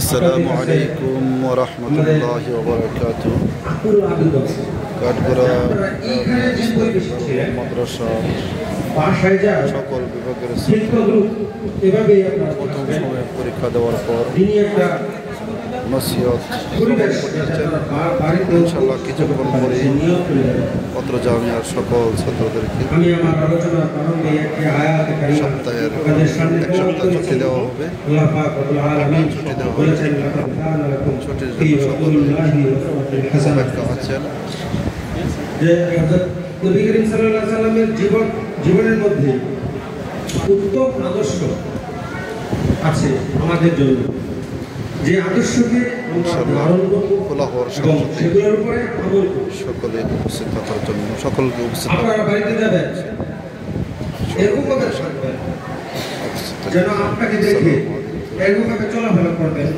আসসালামু আলাইকুম ওয়া রাহমাতুল্লাহি ওয়া বারাকাতুহু। কাঠগড়া মাদ্রাসা সকল বিভাগের প্রথম সময়ে পরীক্ষা দেওয়ার পর নসিহত ইনশাআল্লাহ কিছুক্ষণ পরে পত্র জামিয়ার সকল ছাত্রদেরকে সপ্তাহের এক সপ্তাহ ছুটি দেওয়া হবে। ছুটির জন্য সকল অপেক্ষা আছেন। যে হযরত নবী করিম সাল্লাল্লাহু আলাইহি সাল্লামের জীবনের মধ্যে উত্তম আদর্শ আছে আমাদের জন্য, যে আদর্শকে আমরা ধারণ করব খোলা হওয়ার এবং সাথে সেগুলোর উপরে আমল করব। সকলে উপস্থিত থাকার জন্য সকলকে উপস্থিত আপনারা বাড়িতে যাবেন এরকমভাবে থাকবেন যেন আপনাকে দেখে এরকমভাবে চলাফেরা করবেন